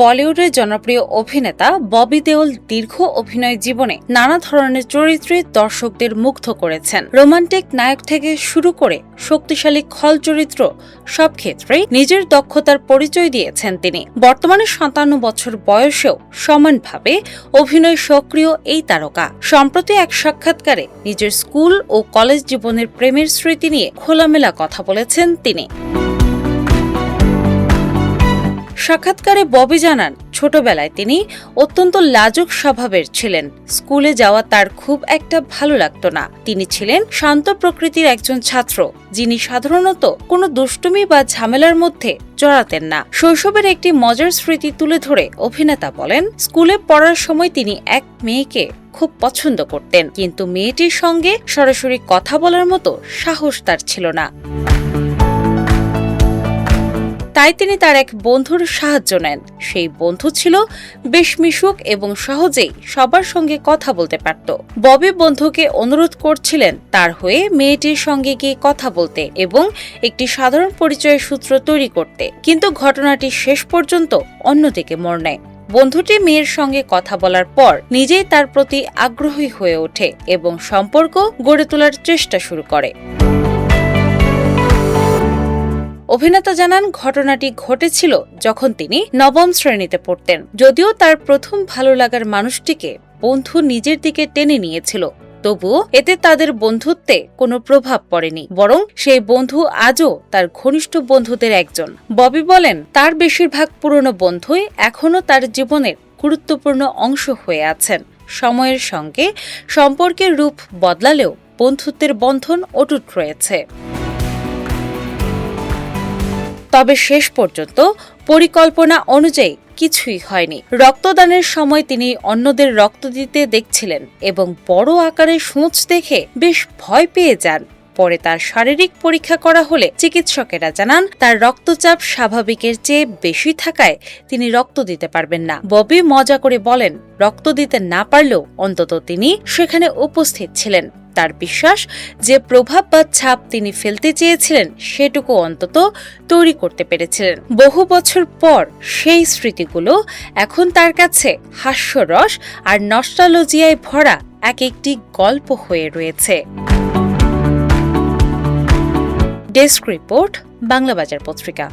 বলিউডের জনপ্রিয় অভিনেতা ববি দেওল দীর্ঘ অভিনয় জীবনে নানা ধরনের চরিত্রে দর্শকদের মুগ্ধ করেছেন। রোমান্টিক নায়ক থেকে শুরু করে শক্তিশালী খল চরিত্র সব ক্ষেত্রেই নিজের দক্ষতার পরিচয় দিয়েছেন তিনি। বর্তমানে ৫৭ বছর বয়সেও সমানভাবে অভিনয় সক্রিয় এই তারকা সম্প্রতি এক সাক্ষাৎকারে নিজের স্কুল ও কলেজ জীবনের প্রেমের স্মৃতি নিয়ে খোলামেলা কথা বলেছেন তিনি। সাক্ষাৎকারে ববি জানান, ছোটবেলায় তিনি অত্যন্ত লাজুক স্বভাবের ছিলেন। স্কুলে যাওয়া তার খুব একটা ভালো লাগতো না। তিনি ছিলেন শান্ত প্রকৃতির একজন ছাত্র, যিনি সাধারণত কোনো দুষ্টুমি বা ঝামেলার মধ্যে জড়াতেন না। শৈশবের একটি মজার স্মৃতি তুলে ধরে অভিনেতা বলেন, স্কুলে পড়ার সময় তিনি এক মেয়েকে খুব পছন্দ করতেন, কিন্তু মেয়েটির সঙ্গে সরাসরি কথা বলার মতো সাহস তার ছিল না। তাই তিনি তার এক বন্ধুর সাহায্য নেন। সেই বন্ধু ছিল বেশ মিশুক এবং সহজেই সবার সঙ্গে কথা বলতে পারত। ববি বন্ধুকে অনুরোধ করছিলেন তার হয়ে মেয়েটির সঙ্গে গিয়ে কথা বলতে এবং একটি সাধারণ পরিচয়ের সূত্র তৈরি করতে, কিন্তু ঘটনাটি শেষ পর্যন্ত অন্যদিকে মোড় নেয়। বন্ধুটি মেয়ের সঙ্গে কথা বলার পর নিজেই তার প্রতি আগ্রহী হয়ে ওঠে এবং সম্পর্ক গড়ে তোলার চেষ্টা শুরু করে। অভিনেতা জানান, ঘটনাটি ঘটেছিল যখন তিনি নবম শ্রেণীতে পড়তেন। যদিও তার প্রথম ভালো লাগার মানুষটিকে বন্ধু নিজের দিকে টেনে নিয়েছিল, তবুও এতে তাদের বন্ধুত্বে কোনো প্রভাব পড়েনি, বরং সেই বন্ধু আজও তার ঘনিষ্ঠ বন্ধুদের একজন। ববি বলেন, তার বেশিরভাগ পুরনো বন্ধুই এখনও তার জীবনের গুরুত্বপূর্ণ অংশ হয়ে আছেন। সময়ের সঙ্গে সম্পর্কের রূপ বদলালেও বন্ধুত্বের বন্ধন অটুট রয়েছে। তবে শেষ পর্যন্ত পরিকল্পনা অনুযায়ী কিছুই হয়নি। রক্তদানের সময় তিনি অন্যদের রক্ত দিতে দেখছিলেন এবং বড় আকারের সূঁচ দেখে বেশ ভয় পেয়ে যান। পরে তার শারীরিক পরীক্ষা করা হলে চিকিৎসকেরা জানান, তার রক্তচাপ স্বাভাবিকের চেয়ে বেশি থাকায় তিনি রক্ত দিতে পারবেন না। ববি মজা করে বলেন, রক্ত দিতে না পারলেও অন্তত তিনি সেখানে উপস্থিত ছিলেন। তার বিশ্বাস, যে প্রভাব বা ছাপ তিনি ফেলতে চেয়েছিলেন সেটুকু অন্তত তৈরি করতে পেরেছিলেন। বহু বছর পর সেই স্মৃতিগুলো এখন তার কাছে হাস্যরস আর নস্টালজিয়ায় ভরা এক একটি গল্প হয়ে রয়েছে। ডেস্ক রিপোর্ট, বাংলা বাজার পত্রিকা।